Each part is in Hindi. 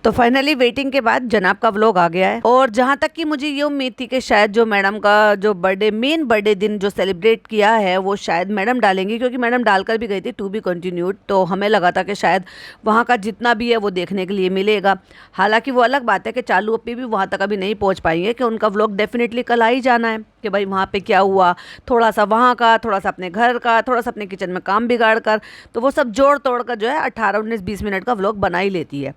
तो फाइनली वेटिंग के बाद जनाब का व्लॉग आ गया है। और जहां तक कि मुझे ये उम्मीद थी कि शायद जो मैडम का जो मेन बर्थडे दिन जो सेलिब्रेट किया है वो शायद मैडम डालेंगी, क्योंकि मैडम डालकर भी गई थी टू बी कंटिन्यूड। तो हमें लगा था कि शायद वहाँ का जितना भी है वो देखने के लिए मिलेगा। हालांकि वो अलग बात है कि चालू अपी भी वहाँ तक अभी नहीं पहुँच पाई है, कि उनका व्लॉग डेफिनेटली कल आ ही जाना है कि भाई वहाँ पे क्या हुआ, थोड़ा सा वहाँ का, थोड़ा सा अपने घर का, थोड़ा सा अपने किचन में काम बिगाड़ कर, तो वो सब जोड़ तोड़ कर जो है 18, 19, 20 मिनट का व्लॉग बना ही लेती है।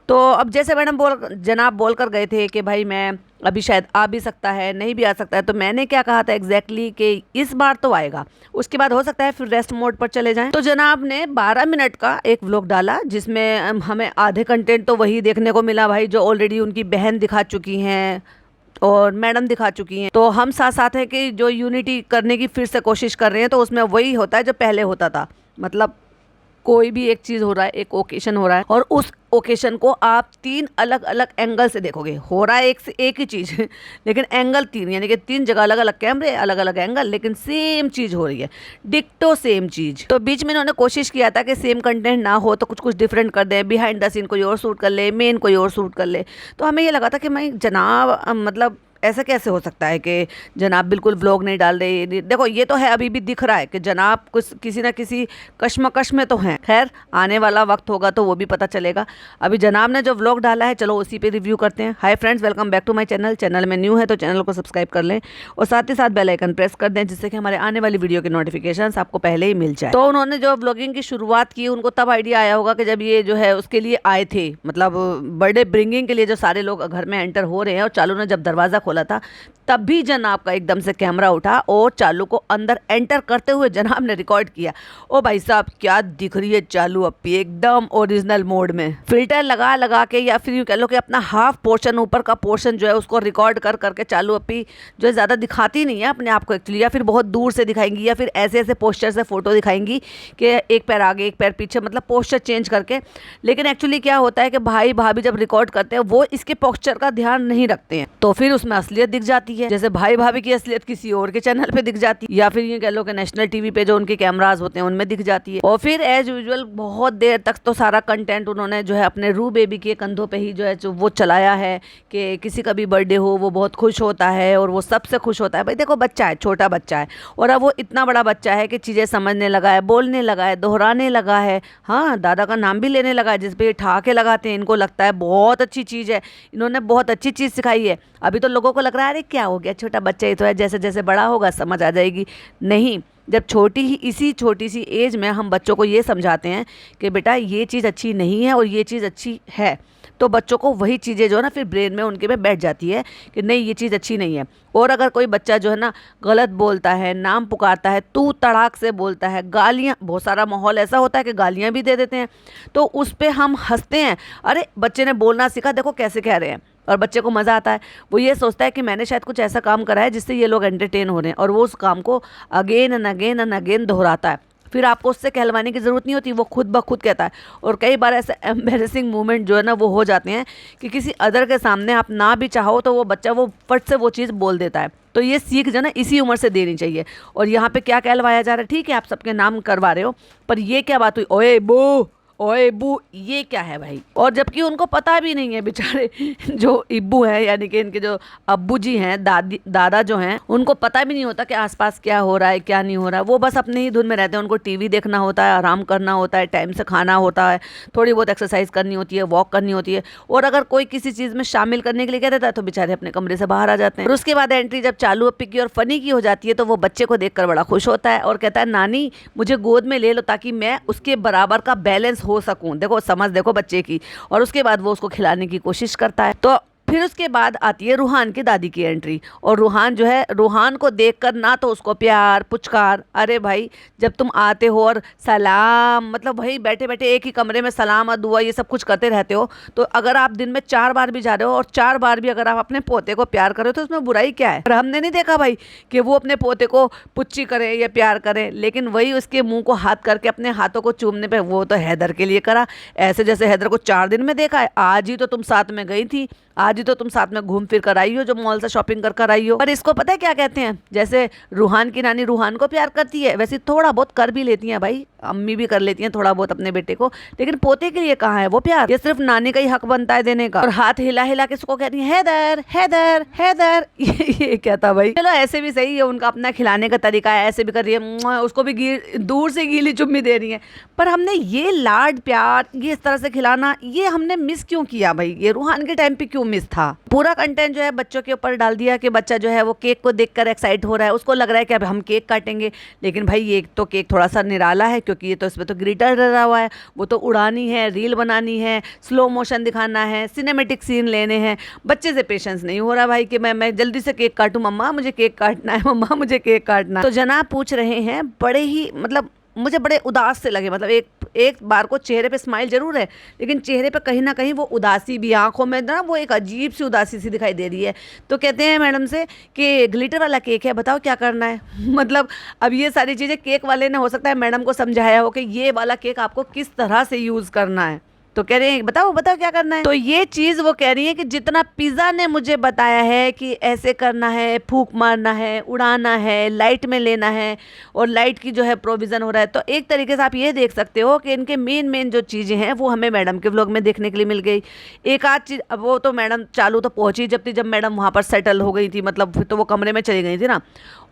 तो अब जैसे मैडम जनाब बोल कर गए थे कि भाई मैं अभी शायद आ भी सकता है, नहीं भी आ सकता है, तो मैंने क्या कहा था एग्जैक्टली कि इस बार तो आएगा, उसके बाद हो सकता है फिर रेस्ट मोड पर चले जाएं। तो जनाब ने 12 मिनट का एक व्लॉग डाला, जिसमें हमें आधे कंटेंट तो वही देखने को मिला भाई जो ऑलरेडी उनकी बहन दिखा चुकी हैं और मैडम दिखा चुकी हैं। तो हम साथ साथ है कि जो यूनिटी करने की फिर से कोशिश कर रहे हैं, तो उसमें वही होता है जो पहले होता था। मतलब कोई भी एक चीज़ हो रहा है, एक ओकेशन हो रहा है, और उस ओकेशन को आप 3 अलग अलग एंगल से देखोगे। हो रहा है एक से एक ही चीज़ लेकिन एंगल 3, यानी कि 3 जगह अलग अलग कैमरे, अलग अलग एंगल, लेकिन सेम चीज़ हो रही है, डिक्टो सेम चीज़। तो बीच में इन्होंने कोशिश किया था कि सेम कंटेंट ना हो तो कुछ कुछ डिफरेंट कर दे, बिहाइंड द सीन कोई और शूट कर ले, मेन कोई और शूट कर ले। तो हमें ये लगा था कि भाई जनाब मतलब ऐसा कैसे हो सकता है कि जनाब बिल्कुल व्लॉग नहीं डाल रहे। देखो ये तो है, अभी भी दिख रहा है कि जनाब कुछ किसी ना किसी कश्मकश में तो हैं। खैर आने वाला वक्त होगा तो वो भी पता चलेगा। अभी जनाब ने जो व्लॉग डाला है, चलो उसी पे रिव्यू करते हैं। Hi friends, welcome back to my channel. Channel में न्यू है तो चैनल को सब्सक्राइब कर लें और साथ ही साथ बेल आइकन प्रेस कर दें, जिससे कि हमारे आने वाली वीडियो के नोटिफिकेशन आपको पहले ही मिल जाए। तो उन्होंने जो व्लॉगिंग की शुरुआत की, उनको तब आइडिया आया होगा कि जब ये जो है उसके लिए आए थे, मतलब बर्थडे ब्रिंगिंग के लिए जो सारे लोग घर में एंटर हो रहे हैं, और चालू ने जब दरवाज़ा खोला था तब भी जनाब का एकदम से कैमरा उठा और चालू को अंदर एंटर करते हुए जनाब ने रिकॉर्ड किया। ओ भाई साहब क्या दिख रही है चालू अपी, एकदम ओरिजिनल मोड में, फिल्टर लगा लगा के, या फिर यूँ कह लो कि अपना हाफ पोर्शन, ऊपर का पोर्शन जो है उसको रिकॉर्ड कर करके चालू अपी जो है ज़्यादा दिखाती नहीं है अपने आप को एक्चुअली, या फिर बहुत दूर से दिखाएंगी, या फिर ऐसे ऐसे पोस्टर से फोटो दिखाएंगी कि एक पैर आगे एक पैर पीछे, मतलब पोस्टर चेंज करके। लेकिन एक्चुअली क्या होता है कि भाई भाभी जब रिकॉर्ड करते हैं वो इसके पोस्चर का ध्यान नहीं रखते हैं, तो फिर उसमें असलियत दिख जाती है। जैसे भाई भाभी की असलियत किसी और के चैनल पे दिख जाती है, या फिर ये कह लो कि नेशनल टीवी पे जो उनके कैमराज होते हैं उनमें दिख जाती है। और फिर एज यूजुअल बहुत देर तक तो सारा कंटेंट उन्होंने जो है अपने रू बेबी के कंधों पे ही जो है जो वो चलाया है कि किसी का भी बर्थडे हो वो बहुत खुश होता है और वो सबसे खुश होता है। भाई देखो बच्चा है, छोटा बच्चा है, और अब वो इतना बड़ा बच्चा है कि चीज़ें समझने लगा है, बोलने लगा है, दोहराने लगा है, हाँ दादा का नाम भी लेने लगा है, जिस पे ये ठहाके लगाते हैं इनको लगता है बहुत अच्छी चीज़ है, इन्होंने बहुत अच्छी चीज़ सिखाई है। अभी तो लोगों को लग रहा है अरे क्या हो गया, छोटा बच्चा ही तो है, जैसे जैसे बड़ा होगा समझ आ जाएगी। नहीं, जब इसी छोटी सी एज में हम बच्चों को ये समझाते हैं कि बेटा ये चीज़ अच्छी नहीं है और ये चीज़ अच्छी है, तो बच्चों को वही चीज़ें जो है ना फिर ब्रेन में उनके में बैठ जाती है कि नहीं ये चीज़ अच्छी नहीं है। और अगर कोई बच्चा जो है ना गलत बोलता है, नाम पुकारता है, तू तड़ाक से बोलता है, गालियाँ, बहुत सारा माहौल ऐसा होता है कि गालियाँ भी दे देते हैं, तो उस पर हम हंसते हैं, अरे बच्चे ने बोलना सीखा, देखो कैसे कह रहे हैं, और बच्चे को मज़ा आता है। वो ये सोचता है कि मैंने शायद कुछ ऐसा काम करा है जिससे ये लोग एंटरटेन हो रहे हैं, और वो उस काम को अगेन एंड अगेन दोहराता है। फिर आपको उससे कहलवाने की ज़रूरत नहीं होती, वो खुद ब खुद कहता है। और कई बार ऐसे एम्बेरसिंग मोमेंट जो है ना वो हो जाते हैं कि किसी अदर के सामने आप ना भी चाहो तो वो बच्चा वो फट से वो चीज़ बोल देता है। तो ये सीख जो है ना इसी उम्र से देनी चाहिए। और यहाँ पे क्या कहलवाया जा रहा है, ठीक है आप सबके नाम करवा रहे हो, पर ये क्या बात हुई, ओए बो ओए इब्बू, ये क्या है भाई। और जबकि उनको पता भी नहीं है बेचारे जो इब्बू है, यानी कि इनके जो अब्बू जी हैं, दादा जो हैं, उनको पता भी नहीं होता कि आसपास क्या हो रहा है क्या नहीं हो रहा है। वो बस अपने ही धुन में रहते हैं, उनको टीवी देखना होता है, आराम करना होता है, टाइम से खाना होता है, थोड़ी बहुत एक्सरसाइज करनी होती है, वॉक करनी होती है। और अगर कोई किसी चीज़ में शामिल करने के लिए कह देता है तो बेचारे अपने कमरे से बाहर आ जाते हैं। और उसके बाद एंट्री जब चालू अपी की और फनी की हो जाती है तो वो बच्चे को देखकर बड़ा खुश होता है और कहता है नानी मुझे गोद में ले लो ताकि मैं उसके बराबर का बैलेंस हो सकूं। देखो समझ देखो बच्चे की। और उसके बाद वो उसको खिलाने की कोशिश करता है। तो फिर उसके बाद आती है रूहान की दादी की एंट्री। और रूहान जो है, रूहान को देखकर ना तो उसको प्यार पुचकार, अरे भाई जब तुम आते हो और सलाम, मतलब भाई बैठे बैठे एक ही कमरे में सलाम और दुआ ये सब कुछ करते रहते हो, तो अगर आप दिन में 4 बार भी जा रहे हो और 4 बार भी अगर आप अपने पोते को प्यार करो तो उसमें बुराई क्या है। पर हमने नहीं देखा भाई कि वो अपने पोते को पुच्ची करे या प्यार करे, लेकिन वही उसके मुंह को हाथ करके अपने हाथों को चूमने पे वो तो हैदर के लिए करा, ऐसे जैसे हैदर को 4 दिन में देखा है। आज ही तो तुम साथ में गई थी, आज ही तभी तो तुम साथ में घूम फिर कर आई हो, जो मॉल से शॉपिंग कर आई हो। पर इसको पता है क्या कहते हैं, जैसे रूहान की नानी रूहान को प्यार करती है, वैसे थोड़ा बहुत कर भी लेती है भाई, अम्मी भी कर लेती हैं थोड़ा बहुत अपने बेटे को, लेकिन पोते के लिए कहाँ है वो प्यार। ये सिर्फ नानी का ही हक बनता है देने का। और हाथ हिला हिला के उसको कहती है हैदर हैदर हैदर। ये क्या था भाई। चलो ऐसे भी सही है, उनका अपना खिलाने का तरीका है, ऐसे भी कर रही है, उसको भी दूर से गीली चुम्मी दे रही है। पर हमने ये लाड प्यार ये इस तरह से खिलाना, ये हमने मिस क्यों किया भाई, ये रूहान के टाइम पे क्यों मिस था। पूरा कंटेंट जो है बच्चों के ऊपर डाल दिया कि बच्चा जो है वो केक को देखकर एक्साइट हो रहा है, उसको लग रहा है कि अब हम केक काटेंगे। लेकिन भाई ये तो केक थोड़ा सा निराला है, क्योंकि ये तो इसमें तो ग्लिटर डरा हुआ है, वो तो उड़ानी है, रील बनानी है, स्लो मोशन दिखाना है, सिनेमेटिक सीन लेने हैं। बच्चे से पेशेंस नहीं हो रहा भाई कि मैं जल्दी से केक काटूं, मम्मा मुझे केक काटना है, मम्मा मुझे केक काटना है। तो जनाब पूछ रहे हैं बड़े ही मतलब मुझे बड़े उदास से लगे, मतलब एक बार को चेहरे पे स्माइल जरूर है, लेकिन चेहरे पे कहीं ना कहीं वो उदासी भी, आंखों में ना वो एक अजीब सी उदासी सी दिखाई दे रही है। तो कहते हैं मैडम से कि ग्लिटर वाला केक है, बताओ क्या करना है। मतलब अब ये सारी चीज़ें केक वाले ने हो सकता है मैडम को समझाया हो कि ये वाला केक आपको किस तरह से यूज़ करना है। तो कह रहे हैं बताओ बताओ क्या करना है। तो ये चीज़ वो कह रही है कि जितना पिज़्ज़ा ने मुझे बताया है कि ऐसे करना है, फूंक मारना है, उड़ाना है, लाइट में लेना है, और लाइट की जो है प्रोविज़न हो रहा है। तो एक तरीके से आप ये देख सकते हो कि इनके मेन जो चीज़ें हैं वो हमें मैडम के व्लॉग में देखने के लिए मिल गई। एक आध चीज़ अब वो तो मैडम चालू तो पहुँची जब मैडम वहाँ पर सेटल हो गई थी, मतलब फिर तो वो कमरे में चली गई थी ना।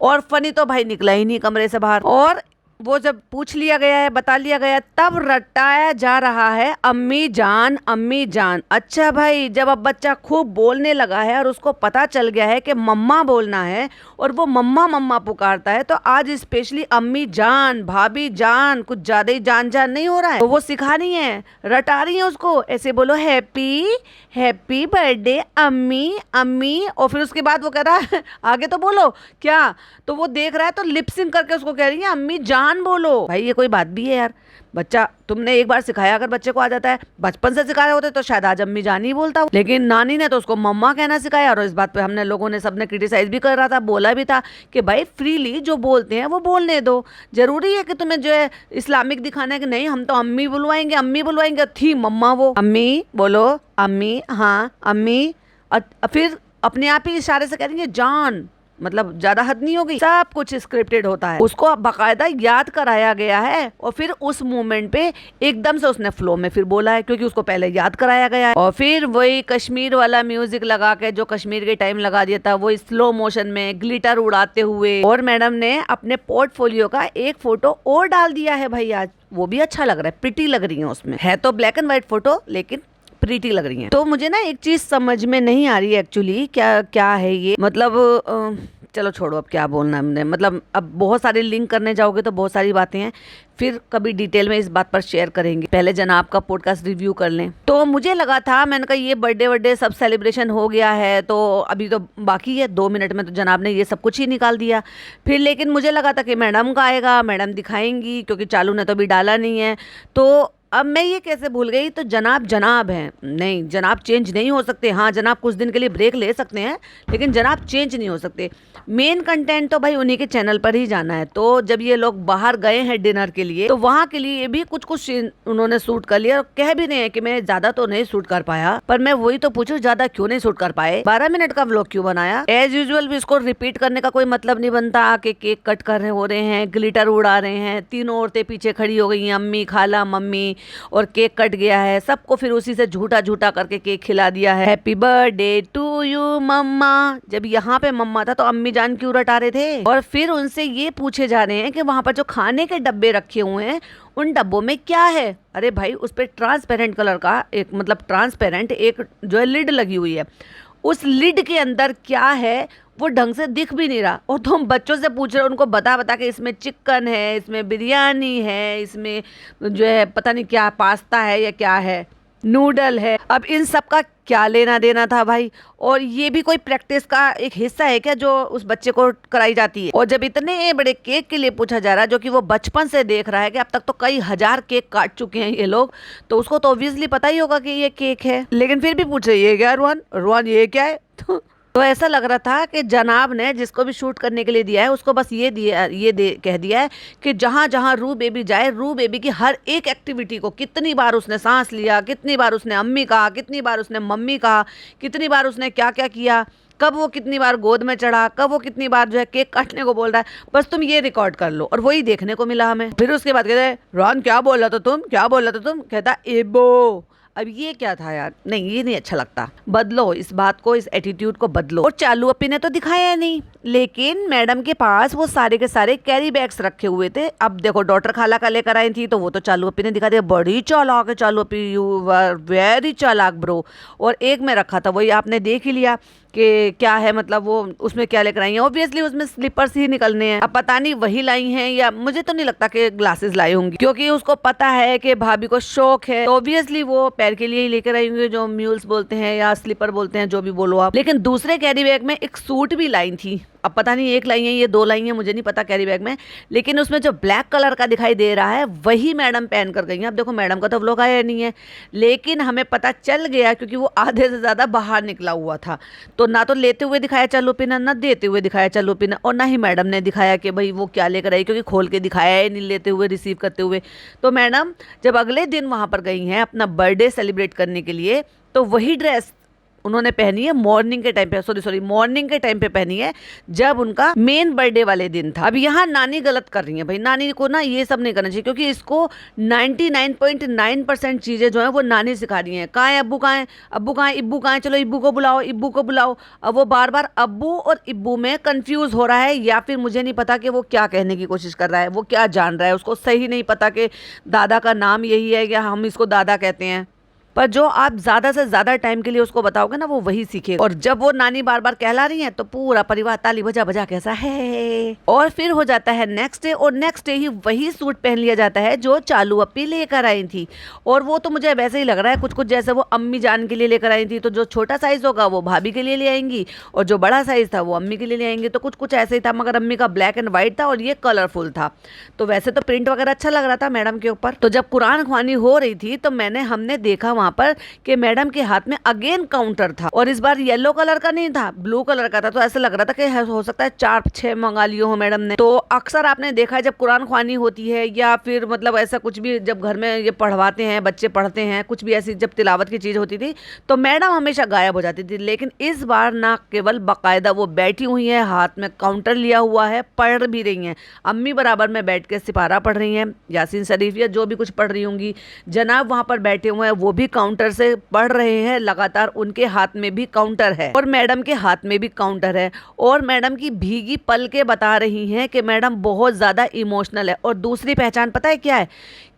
और फनी तो भाई निकला ही नहीं कमरे से बाहर। और वो जब पूछ लिया गया है, बता लिया गया, तब रटाया जा रहा है अम्मी जान अम्मी जान। अच्छा भाई, जब अब बच्चा खूब बोलने लगा है और उसको पता चल गया है कि मम्मा बोलना है और वो मम्मा मम्मा पुकारता है, तो आज स्पेशली अम्मी जान भाभी जान कुछ ज़्यादा ही जान जान नहीं हो रहा है। तो वो सिखा रही है, रटा रही है उसको, ऐसे बोलो हैप्पी हैप्पी बर्थडे अम्मी अम्मी। और फिर उसके बाद वो कह रहा है आगे तो बोलो क्या, तो वो देख रहा है तो लिपसिंग करके उसको कह रही है अम्मी जान बोलो। भाई ये कोई बात भी है यार, बच्चा तुमने एक बार सिखाया अगर बच्चे को आ जाता है, बचपन से सिखाए होते तो शायद आज अम्मी जान ही बोलता, लेकिन नानी ने तो उसको मम्मा कहना सिखाया। और इस बात पे हमने लोगों ने सबने क्रिटिसाइज भी कर रहा था, बोला भी था कि भाई फ्रीली जो बोलते हैं वो बोलने दो, जरूरी है कि तुम्हें जो है इस्लामिक दिखाना है कि नहीं हम तो अम्मी बुलवाएंगे। थी मम्मा वो, अम्मी बोलो अम्मी, हाँ अम्मी। फिर अपने आप ही इशारे से कह देंगे जान, मतलब ज्यादा हद नहीं होगी। सब कुछ स्क्रिप्टेड होता है, उसको बाकायदा याद कराया गया है और फिर उस मोमेंट पे एकदम से उसने फ्लो में फिर बोला है, क्योंकि उसको पहले याद कराया गया है। और फिर वही कश्मीर वाला म्यूजिक लगा के जो कश्मीर के टाइम लगा दिया था, वो स्लो मोशन में ग्लिटर उड़ाते हुए। और मैडम ने अपने पोर्टफोलियो का एक फोटो और डाल दिया है भाई आज, वो भी अच्छा लग रहा है, प्रिटी लग रही है उसमें, है तो ब्लैक एंड व्हाइट फोटो लेकिन प्रीटी लग रही हैं। तो मुझे ना एक चीज समझ में नहीं आ रही है एक्चुअली, क्या है ये, मतलब चलो छोड़ो अब क्या बोलना हमने, मतलब अब बहुत सारे लिंक करने जाओगे तो बहुत सारी बातें हैं, फिर कभी डिटेल में इस बात पर शेयर करेंगे। पहले जनाब का पॉडकास्ट रिव्यू कर लें। तो मुझे लगा था, मैंने कहा ये बर्थडे सब सेलिब्रेशन हो गया है तो अभी तो बाकी है, 2 मिनट में तो जनाब ने ये सब कुछ ही निकाल दिया। फिर लेकिन मुझे लगा था कि मैडम का आएगा, मैडम दिखाएंगी, क्योंकि चालू ने तो अभी डाला नहीं है। तो अब मैं ये कैसे भूल गई, तो जनाब हैं, नहीं जनाब चेंज नहीं हो सकते। हाँ जनाब कुछ दिन के लिए ब्रेक ले सकते हैं, लेकिन जनाब चेंज नहीं हो सकते। मेन कंटेंट तो भाई उन्हीं के चैनल पर ही जाना है। तो जब ये लोग बाहर गए हैं डिनर के लिए, तो वहाँ के लिए भी कुछ उन्होंने शूट कर लिया, और कह भी रहे हैं कि मैं ज्यादा तो नहीं शूट कर पाया। पर मैं वही तो पूछूं, ज्यादा क्यों नहीं शूट कर पाए, 12 मिनट का व्लॉग क्यों बनाया। एज यूजुअल भी इसको रिपीट करने का कोई मतलब नहीं बनता कि केक कट कर हो रहे हैं, ग्लिटर उड़ा रहे हैं, 3 औरतें पीछे खड़ी हो गई हैं, अम्मी खाला मम्मी, और केक कट गया है सबको, फिर उसी से झूठा करके केक खिला दिया है, हैप्पी बर्थडे टू यू मम्मा। जब यहाँ पे मम्मा था तो अम्मी जान क्यों रटा रहे थे। और फिर उनसे ये पूछे जा रहे हैं कि वहां पर जो खाने के डब्बे रखे हुए हैं उन डब्बों में क्या है। अरे भाई उस पर ट्रांसपेरेंट कलर का एक, मतलब ट्रांसपेरेंट एक जो है लिड लगी हुई है, उस लिड के अंदर क्या है वो ढंग से दिख भी नहीं रहा। और तुम बच्चों से पूछ रहे हो उनको बता के इसमें चिकन है, इसमें बिरयानी है, इसमें जो है पता नहीं क्या पास्ता है या क्या है, नूडल है। अब इन सब का क्या लेना देना था भाई। और ये भी कोई प्रैक्टिस का एक हिस्सा है क्या जो उस बच्चे को कराई जाती है। और जब इतने बड़े केक के लिए पूछा जा रहा है, जो कि वो बचपन से देख रहा है कि अब तक तो कई हजार केक काट चुके हैं ये लोग, तो उसको तो ऑब्वियसली पता ही होगा कि ये केक है। लेकिन फिर भी पूछ रही है क्या रोहन ये क्या है। तो ऐसा लग रहा था कि जनाब ने जिसको भी शूट करने के लिए दिया है उसको बस कह दिया है कि जहां जहां रू बेबी जाए, रू बेबी की हर एक एक्टिविटी को, कितनी बार उसने सांस लिया, कितनी बार उसने अम्मी कहा, कितनी बार उसने मम्मी कहा, कितनी बार उसने क्या क्या किया, कब वो कितनी बार गोद में चढ़ा, कब वो कितनी बार जो है केक काटने को बोल रहा है, बस तुम ये रिकॉर्ड कर लो। और वही देखने को मिला हमें। फिर उसके बाद कहते हैं, रॉन क्या बोल रहा था तुम, क्या बोल रहा था तुम, कहता एबो। अब ये क्या था यार, नहीं ये नहीं अच्छा लगता, बदलो इस बात को, इस एटीट्यूड को बदलो। और चालू अपी ने तो दिखाया नहीं, लेकिन मैडम के पास वो सारे के सारे कैरी बैग्स रखे हुए थे। अब देखो डॉक्टर खाला का लेकर आई थी तो वो तो चालू अपी ने दिखा दिया, बड़ी चालाक है चालू अपी, यू वर वेरी चालाक ब्रो। और एक में रखा था, वही आपने देख ही लिया कि क्या है, मतलब वो उसमें क्या लेकर आई है। ऑब्वियसली उसमें स्लीपर्स ही निकलने हैं। अब पता नहीं वही लाई हैं या मुझे तो नहीं लगता कि ग्लासेस लाई होंगी, क्योंकि उसको पता है कि भाभी को शौक है, तो ऑब्वियसली वो पैर के लिए ही लेकर आई होंगी, जो म्यूल्स बोलते हैं या स्लीपर बोलते हैं, जो भी बोलो आप। लेकिन दूसरे कैरी बैग में एक सूट भी लाई थी। अब पता नहीं एक लाई है ये दो लाई है, मुझे नहीं पता कैरी बैग में, लेकिन उसमें जो ब्लैक कलर का दिखाई दे रहा है वही मैडम पहन कर गई हैं। अब देखो मैडम का तो व्लॉग आया नहीं है, लेकिन हमें पता चल गया क्योंकि वो आधे से ज्यादा बाहर निकला हुआ था। तो ना तो लेते हुए दिखाया चालू पिना, ना देते हुए दिखाया चालू पिना, और ना ही मैडम ने दिखाया कि भाई वो क्या लेकर आई, क्योंकि खोल के दिखाया है नहीं लेते हुए, रिसीव करते हुए। तो मैडम जब अगले दिन वहां पर गई हैं अपना बर्थडे सेलिब्रेट करने के लिए, तो वही ड्रेस उन्होंने पहनी है मॉर्निंग के टाइम पे, सॉरी मॉर्निंग के टाइम पे पहनी है, जब उनका मेन बर्थडे वाले दिन था। अब यहाँ नानी गलत कर रही है भाई, नानी को ना ये सब नहीं करना चाहिए, क्योंकि इसको 99.9% चीजें जो है वो नानी सिखा रही हैं। कहाँ है अब्बू, कहाँ है अब्बू, कहाँ है इब्बू, कहाँ है, चलो इब्बू को बुलाओ, इब्बू को बुलाओ। अब वो बार बार अब्बू और इब्बू में कंफ्यूज हो रहा है, या फिर मुझे नहीं पता कि वो क्या कहने की कोशिश कर रहा है, वो क्या जान रहा है, उसको सही नहीं पता कि दादा का नाम यही है या हम इसको दादा कहते हैं। पर जो आप ज्यादा से ज्यादा टाइम के लिए उसको बताओगे ना, वो वही सीखेगा। और जब वो नानी बार बार कहला रही है तो पूरा परिवार ताली बजा बजा कैसा है। और फिर हो जाता है नेक्स्ट डे, और नेक्स्ट डे ही वही सूट पहन लिया जाता है जो चालू अपी लेकर आई थी। और वो तो मुझे वैसे ही लग रहा है कुछ कुछ जैसे वो अम्मी जान के लिए लेकर आई थी, तो जो छोटा साइज होगा वो भाभी के लिए ले आएंगी, और जो बड़ा साइज था वो अम्मी के लिए ले आएंगे। तो कुछ कुछ ऐसे ही था, मगर अम्मी का ब्लैक एंड व्हाइट था और ये कलरफुल था। तो वैसे तो प्रिंट वगैरह अच्छा लग रहा था मैडम के ऊपर। तो जब कुरान ख्वानी हो रही थी तो हमने देखा वहां पर कि मैडम के हाथ में अगेन काउंटर था, और इस बार येलो कलर का नहीं था, ब्लू कलर का था। तो ऐसा लग रहा था कि हो सकता है 4-6 मंगा लियो हो मैडम ने। तो अक्सर आपने देखा है जब कुरान ख्वानी होती है या फिर मतलब ऐसा कुछ भी जब घर में ये पढ़वाते हैं, बच्चे पढ़ते हैं, कुछ भी ऐसी जब तिलावत की चीज होती थी तो मैडम हमेशा गायब हो जाती थी। लेकिन इस बार ना केवल बाकायदा वो बैठी हुई है, हाथ में काउंटर लिया हुआ है, पढ़ भी रही हैं। अम्मी बराबर में बैठ के सिपारा पढ़ रही हैं, यासीन शरीफ या जो भी कुछ पढ़ रही होंगी। जनाब वहां पर बैठे हुए हैं, वो भी काउंटर से पढ़ रहे हैं लगातार, उनके हाथ में भी काउंटर है और मैडम के हाथ में भी काउंटर है। और मैडम की भीगी पलकें बता रही हैं कि मैडम बहुत ज्यादा इमोशनल है। और दूसरी पहचान पता है क्या है,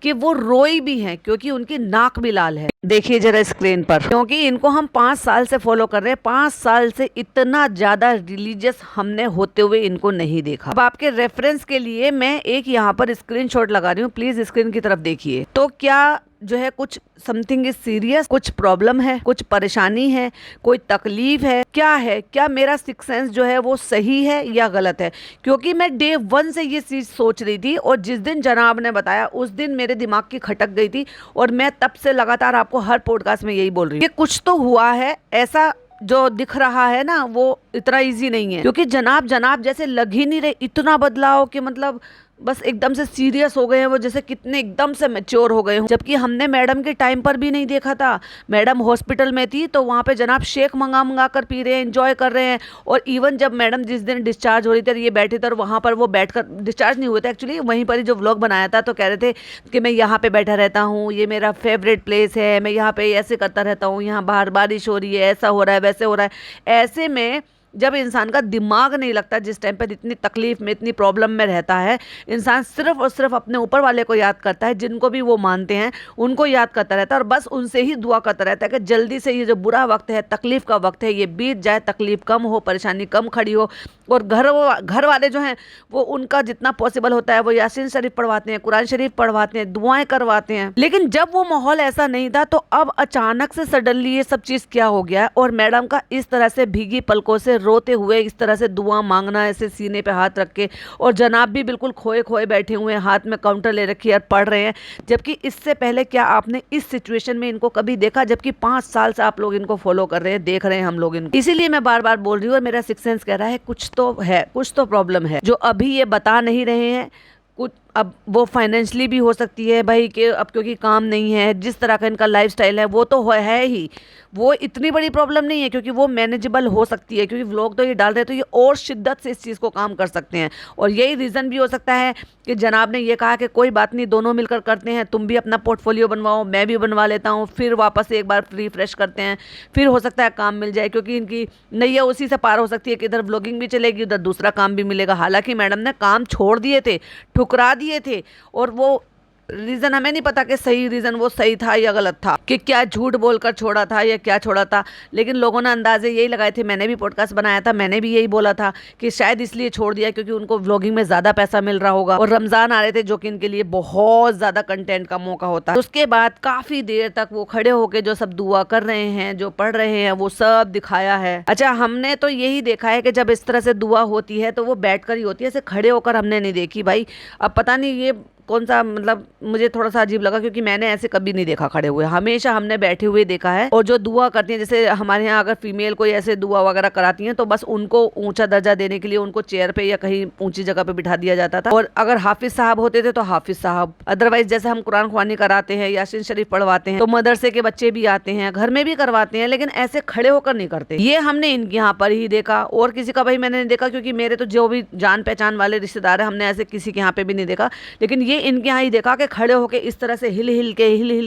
कि वो रोई भी हैं क्योंकि उनकी नाक भी लाल है। देखिए जरा स्क्रीन पर, क्योंकि इनको हम 5 साल से फॉलो कर रहे हैं, 5 साल से इतना ज्यादा रिलीजियस हमने होते हुए इनको नहीं देखा। अब आपके रेफरेंस के लिए मैं एक यहाँ पर स्क्रीनशॉट लगा रही हूँ, प्लीज स्क्रीन की तरफ देखिए। तो क्या जो है कुछ समथिंग इज सीरियस, कुछ प्रॉब्लम है, कुछ परेशानी है, कोई तकलीफ है, क्या है, क्या मेरा सिक्स सेंस जो है वो सही है या गलत है? क्योंकि मैं डे 1 से ये चीज सोच रही थी, और जिस दिन जनाब ने बताया उस दिन मेरे दिमाग की खटक गई थी, और मैं तब से लगातार आपको हर पॉडकास्ट में यही बोल रही हूँ कि कुछ तो हुआ है ऐसा। जो दिख रहा है ना वो इतना इजी नहीं है, क्योंकि जनाब जैसे लग ही नहीं रहे, इतना बदलाव कि मतलब बस एकदम से सीरियस हो गए हैं वो, जैसे कितने एकदम से मैच्योर हो गए हैं। जबकि हमने मैडम के टाइम पर भी नहीं देखा था। मैडम हॉस्पिटल में थी तो वहाँ पे जनाब शेक मंगा कर पी रहे हैं, एंजॉय कर रहे हैं। और इवन जब मैडम जिस दिन डिस्चार्ज हो रही थी, ये बैठे थे और वहाँ पर वो बैठकर डिस्चार्ज नहीं हुए थे एक्चुअली, वहीं पर ही जो व्लॉग बनाया था तो कह रहे थे कि मैं यहाँ पे बैठा रहता हूँ, ये मेरा फेवरेट प्लेस है, मैं यहाँ पे ऐसे करता रहता हूँ, यहाँ बाहर बारिश हो रही है, ऐसा हो रहा है, वैसे हो रहा है। ऐसे में जब इंसान का दिमाग नहीं लगता, जिस टाइम पर इतनी तकलीफ में, इतनी प्रॉब्लम में रहता है, इंसान सिर्फ और सिर्फ अपने ऊपर वाले को याद करता है, जिनको भी वो मानते हैं उनको याद करता रहता है, और बस उनसे ही दुआ करता रहता है कि जल्दी से ये जो बुरा वक्त है, तकलीफ का वक्त है, ये बीत जाए, तकलीफ कम हो, परेशानी कम खड़ी हो। और घर वाले जो हैं वो उनका जितना पॉसिबल होता है वो यासीन शरीफ पढ़वाते हैं, कुरान शरीफ पढ़वाते हैं, दुआएं करवाते हैं। लेकिन जब वो माहौल ऐसा नहीं था तो अब अचानक से सडनली ये सब चीज क्या हो गया, और मैडम का इस तरह से भीगी पलकों से रोते हुए इस तरह से दुआ मांगना, ऐसे सीने पे हाथ रख के, और जनाब भी बिल्कुल खोए खोए बैठे हुए हैं, हाथ में काउंटर ले रखी है और पढ़ रहे हैं। जबकि इससे पहले क्या आपने इस सिचुएशन में इनको कभी देखा? जबकि 5 साल से आप लोग इनको फॉलो कर रहे हैं, देख रहे हैं हम लोग इनको। इसीलिए मैं बार बार बोल रही हूँ और मेरा सिक्स सेंस कह रहा है कुछ तो है, कुछ तो प्रॉब्लम है जो अभी ये बता नहीं रहे हैं। कुछ अब वो फाइनेंशियली भी हो सकती है भाई, कि अब क्योंकि काम नहीं है, जिस तरह का इनका लाइफस्टाइल है वो तो है ही, वो इतनी बड़ी प्रॉब्लम नहीं है, क्योंकि वो मैनेजेबल हो सकती है, क्योंकि व्लॉग तो ये डाल रहे हैं तो ये और शिद्दत से इस चीज़ को काम कर सकते हैं। और यही रीज़न भी हो सकता है कि जनाब ने ये कहा कि कोई बात नहीं, दोनों मिलकर करते हैं, तुम भी अपना पोर्टफोलियो बनवाओ, मैं भी बनवा लेता हूँ, फिर वापस से एक बार रिफ्रेश करते हैं, फिर हो सकता है काम मिल जाए, क्योंकि इनकी नैया उसी से पार हो सकती है कि इधर व्लॉगिंग भी चलेगी, उधर दूसरा काम भी मिलेगा। हालांकि मैडम ने काम छोड़ दिए थे, ठुकरा दिए थे, और वो रीज़न हमें नहीं पता कि सही रीज़न वो सही था या गलत था, कि क्या झूठ बोलकर छोड़ा था या क्या छोड़ा था, लेकिन लोगों ने अंदाजे यही लगाए थे। मैंने भी पॉडकास्ट बनाया था, मैंने भी यही बोला था कि शायद इसलिए छोड़ दिया क्योंकि उनको व्लॉगिंग में ज़्यादा पैसा मिल रहा होगा, और रमज़ान आ रहे थे जो कि इनके लिए बहुत ज़्यादा कंटेंट का मौका होता है। उसके बाद काफ़ी देर तक वो खड़े होकर जो सब दुआ कर रहे हैं, जो पढ़ रहे हैं, वो सब दिखाया है। अच्छा, हमने तो यही देखा है कि जब इस तरह से दुआ होती है तो वो बैठ कर ही होती है, ऐसे खड़े होकर हमने नहीं देखी भाई। अब पता नहीं ये कौन सा, मतलब मुझे थोड़ा सा अजीब लगा, क्योंकि मैंने ऐसे कभी नहीं देखा खड़े हुए, हमेशा हमने बैठे हुए देखा है। और जो दुआ करती हैं, जैसे हमारे यहाँ अगर फीमेल कोई ऐसे दुआ वगैरह कराती हैं तो बस उनको ऊंचा दर्जा देने के लिए उनको चेयर पे या कहीं ऊंची जगह पे बिठा दिया जाता था, और अगर हाफिज साहब होते थे तो हाफिज साहब, अदरवाइज जैसे हम कुरान ख्वानी कराते हैं, यासीन शरीफ पढ़वाते हैं, तो मदरसे के बच्चे भी आते हैं, घर में भी करवाते हैं, लेकिन ऐसे खड़े होकर नहीं करते। ये हमने इनके यहाँ पर ही देखा, और किसी का भाई मैंने नहीं देखा, क्योंकि मेरे तो जो भी जान पहचान वाले रिश्तेदार है, हमने ऐसे किसी के यहाँ पे भी नहीं देखा, लेकिन ये इनके यहाँ ही देखा कि खड़े होके इस तरह से हिल हिल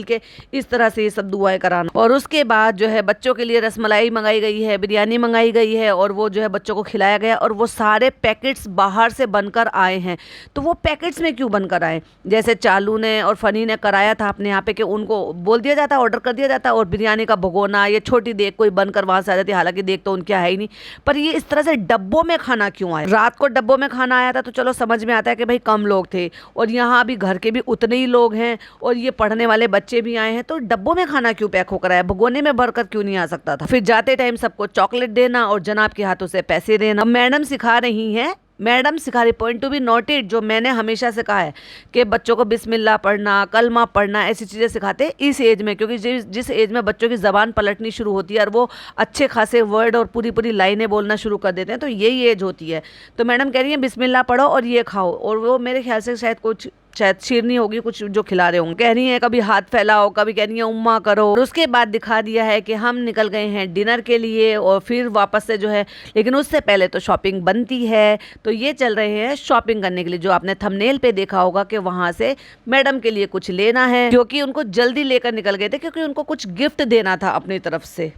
के इस तरह से ये सब दुआएं कराना। और उसके बाद जो है बच्चों के लिए रसमलाई मंगाई गई है, बिरयानी मंगाई गई है, और वो जो है बच्चों को खिलाया गया, और वो सारे पैकेट्स बाहर से बनकर आए हैं। तो वो पैकेट्स में क्यों बनकर आए? जैसे चालू ने और फनी ने कराया था अपने यहाँ पे कि उनको बोल दिया जाता, ऑर्डर कर दिया जाता, और बिरयानी का भगोना या छोटी देग कोई बनकर वहां से आ जाती, हालांकि देग तो उनकी है ही नहीं, पर ये इस तरह से डब्बों में खाना क्यों आया? रात को डब्बों में खाना आया था तो चलो समझ में आता है कि भाई कम लोग थे, और यहाँ भी घर के भी उतने ही लोग हैं, और ये पढ़ने वाले बच्चे भी आए हैं, तो डब्बों में खाना क्यों पैक होकर आया? भगोने में भरकर क्यों नहीं आ सकता था? फिर जाते टाइम सबको चॉकलेट देना और जनाब के हाथों से पैसे देना। मैडम सिखा रही हैं, मैडम सिखा रही, पॉइंट टू बी नोटेड, जो मैंने हमेशा से कहा है कि बच्चों को बिस्मिल्लाह पढ़ना, कलमा पढ़ना, ऐसी चीज़ें सिखाते इस एज में, क्योंकि जिस एज में बच्चों की ज़बान पलटनी शुरू होती है और वो अच्छे खासे वर्ड और पूरी पूरी लाइनें बोलना शुरू कर देते हैं, तो यही एज होती है। तो मैडम कह रही है बिस्मिल्लाह पढ़ो और ये खाओ, और वो मेरे ख्याल से शायद शीरनी होगी कुछ जो खिला रहे होंगे। कह रही है कभी हाथ फैलाओ, कभी कह रही है उम्मा करो, और उसके बाद दिखा दिया है कि हम निकल गए हैं डिनर के लिए, और फिर वापस से जो है, लेकिन उससे पहले तो शॉपिंग बनती है, तो ये चल रहे हैं शॉपिंग करने के लिए। जो आपने थंबनेल पे देखा होगा कि वहां से मैडम के लिए कुछ लेना है, क्योंकि उनको जल्दी लेकर निकल गए थे, क्योंकि उनको कुछ गिफ्ट देना था अपनी तरफ से।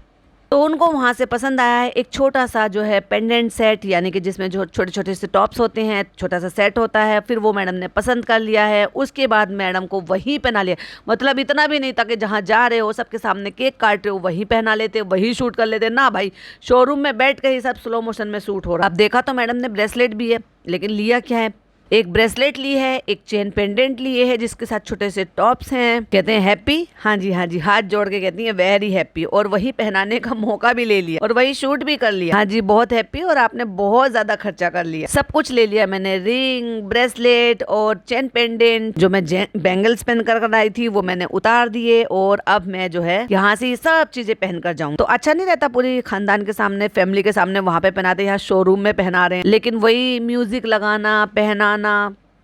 तो उनको वहाँ से पसंद आया है एक छोटा सा जो है पेंडेंट सेट, यानी कि जिसमें जो छोटे छोटे से टॉप्स होते हैं, छोटा सा सेट होता है। फिर वो मैडम ने पसंद कर लिया है, उसके बाद मैडम को वहीं पहना लिया। मतलब इतना भी नहीं था कि जहाँ जा रहे हो सबके सामने केक काट रहे हो वहीं पहना लेते, वहीं शूट कर लेते, ना भाई, शोरूम में बैठ के ही सब स्लो मोशन में शूट हो रहा। अब देखा तो मैडम ने ब्रेसलेट भी है, लेकिन लिया क्या है? एक ब्रेसलेट ली है, एक चेन पेंडेंट लिए है जिसके साथ छोटे से टॉप्स हैं। कहते हैं हैप्पी, हाँ जी हाथ जोड़ के कहती हैं वेरी हैप्पी, और वही पहनाने का मौका भी ले लिया और वही शूट भी कर लिया। हाँ जी बहुत हैप्पी, और आपने बहुत ज्यादा खर्चा कर लिया, सब कुछ ले लिया मैंने, रिंग, ब्रेसलेट और चेन पेंडेंट। जो मैं बैंगल्स पहन कर आई थी वो मैंने उतार दिए, और अब मैं जो है यहाँ से ये सब चीजें पहन कर जाऊँ तो अच्छा नहीं रहता पूरी खानदान के सामने, फैमिली के सामने वहां पे पहनाते, यहाँ शोरूम में पहना रहे हैं। लेकिन वही म्यूजिक लगाना, पहनाना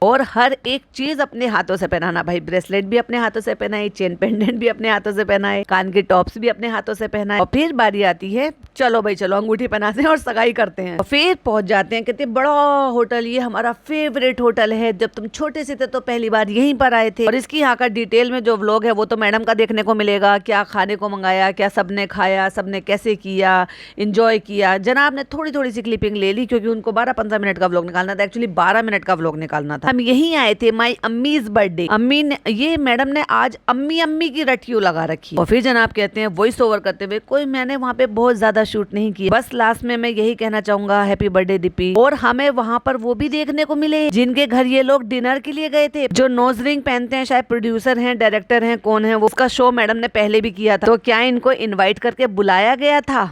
और हर एक चीज अपने हाथों से पहनाना। भाई ब्रेसलेट भी अपने हाथों से पहनाई, चेन पेंडेंट भी अपने हाथों से पहनाए, कान के टॉप्स भी अपने हाथों से पहनाए, और फिर बारी आती है चलो भाई चलो अंगूठी पहनाते हैं और सगाई करते हैं। और फिर पहुंच जाते हैं, कहते बड़ा होटल, ये हमारा फेवरेट होटल है, जब तुम छोटे से थे तो पहली बार यहीं पर आए थे। और इसकी यहाँ का डिटेल में जो व्लॉग है वो तो मैडम का देखने को मिलेगा, क्या खाने को मंगाया, क्या सबने खाया, सबने कैसे किया, इंजॉय किया। जनाब ने थोड़ी थोड़ी सी क्लिपिंग ले ली, क्योंकि उनको 12-15 मिनट का व्लॉग निकालना था, एक्चुअली 12 मिनट का व्लॉग निकालना था। हम यहीं आए थे, माई अम्मीज बर्थडे। अम्मी ने, ये मैडम ने आज अम्मी की रटियो लगा रखी। और फिर जनाब कहते हैं वॉइस ओवर करते हुए, कोई मैंने वहाँ पे बहुत ज्यादा शूट नहीं किया, बस लास्ट में मैं यही कहना चाहूंगा हैप्पी बर्थडे दीपी। और हमें वहाँ पर वो भी देखने को मिले जिनके घर ये लोग डिनर के लिए गए थे, जो नोज रिंग पहनते हैं, शायद प्रोड्यूसर हैं, डायरेक्टर हैं, कौन है वो, उसका शो मैडम ने पहले भी किया था। तो क्या इनको इन्वाइट करके बुलाया गया था?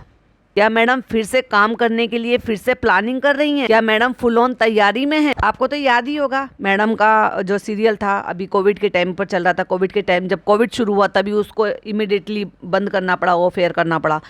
क्या मैडम फिर से काम करने के लिए फिर से प्लानिंग कर रही हैं? क्या मैडम फुल ऑन तैयारी में है? आपको तो याद ही होगा मैडम का जो सीरियल था अभी कोविड के टाइम पर चल रहा था। कोविड के टाइम जब कोविड शुरू हुआ तभी उसको इमिडिएटली बंद करना पड़ा, ऑफ एयर करना पड़ा।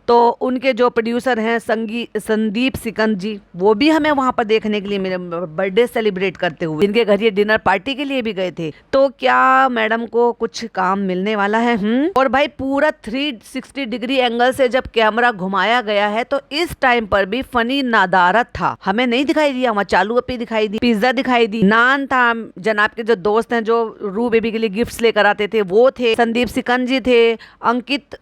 तो उनके जो प्रोड्यूसर हैं संदीप सिकंद जी, वो भी हमें वहां पर देखने के लिए मेरे बर्थडे सेलिब्रेट करते हुए, इनके घर ये डिनर पार्टी के लिए भी गए थे। तो क्या मैडम को कुछ काम मिलने वाला है? और भाई पूरा 360 डिग्री एंगल से जब कैमरा घुमाया गया है तो इस टाइम पर भी फनी नदारत था। हमें नहीं दिखाई दिया, वहाँ चालू अपी दिखाई दी, पिज्जा दिखाई दी, नान था। जनाब के जो दोस्त हैं जो रू बेबी के लिए गिफ्ट्स लेकर आते थे वो थे, संदीप सिकंद जी थे, अंकित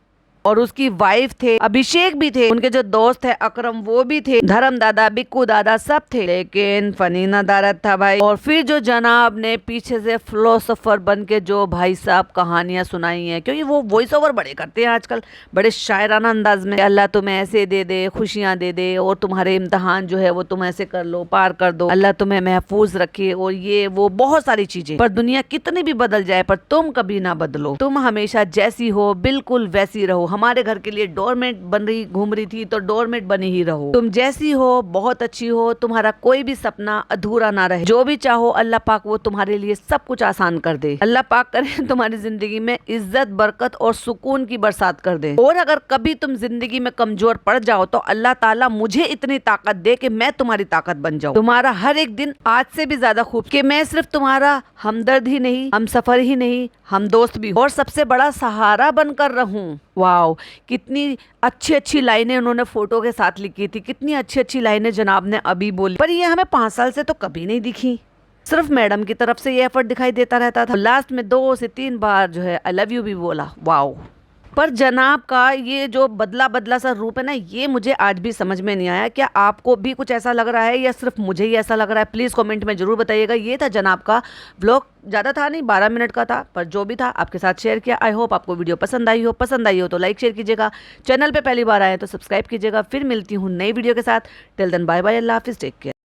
और उसकी वाइफ थे, अभिषेक भी थे, उनके जो दोस्त है अकरम वो भी थे, धर्म दादा, बिक्कू दादा सब थे। लेकिन फनी नदारत था भाई। और फिर जो जनाब ने पीछे से फिलोसोफर बन के जो भाई साहब कहानियां सुनाई हैं, क्योंकि वो वॉइस ओवर बड़े करते हैं आजकल बड़े शायराना अंदाज में, अल्लाह तुम्हें ऐसे दे दे, खुशियां दे दे, और तुम्हारे इम्तिहान जो है वो तुम ऐसे कर लो, पार कर दो, अल्लाह तुम्हें महफूज रखे, और ये वो बहुत सारी चीजें। पर दुनिया कितनी भी बदल जाए पर तुम कभी ना बदलो, तुम हमेशा जैसी हो बिल्कुल वैसी रहो। हमारे घर के लिए डोरमेट बन रही घूम रही थी तो डोरमेट बनी ही रहो। तुम जैसी हो बहुत अच्छी हो, तुम्हारा कोई भी सपना अधूरा ना रहे। जो भी चाहो अल्लाह पाक वो तुम्हारे लिए सब कुछ आसान कर दे। अल्लाह पाक करे तुम्हारी जिंदगी में इज्जत, बरकत और सुकून की बरसात कर दे। और अगर कभी तुम जिंदगी में कमजोर पड़ जाओ तो अल्लाह ताला मुझे इतनी ताकत दे कि मैं तुम्हारी ताकत बन जाऊं। तुम्हारा हर एक दिन आज से भी ज्यादा खूब, कि मैं सिर्फ तुम्हारा हमदर्द ही नहीं, हम सफर ही नहीं, हम दोस्त भी, और सबसे बड़ा सहारा बनकर रहूं। वाओ, कितनी अच्छी अच्छी लाइनें उन्होंने फोटो के साथ लिखी थी, कितनी अच्छी अच्छी लाइनें जनाब ने अभी बोली। पर ये हमें 5 साल से तो कभी नहीं दिखी। सिर्फ मैडम की तरफ से ये एफर्ट दिखाई देता रहता था। लास्ट में 2 से 3 बार जो है आई लव यू भी बोला। वाओ। पर जनाब का ये जो बदला बदला सा रूप है ना, ये मुझे आज भी समझ में नहीं आया। क्या आपको भी कुछ ऐसा लग रहा है या सिर्फ मुझे ही ऐसा लग रहा है? प्लीज कमेंट में जरूर बताइएगा। ये था जनाब का व्लॉग, ज़्यादा था नहीं, 12 मिनट का था, पर जो भी था आपके साथ शेयर किया। आई होप आपको वीडियो पसंद आई हो। पसंद आई हो तो लाइक शेयर कीजिएगा, चैनल पे पहली बार आए तो सब्सक्राइब कीजिएगा। फिर मिलती हूँ नई वीडियो के साथ। टिल देन बाय बाय, अल्लाह हाफिज़, टेक केयर।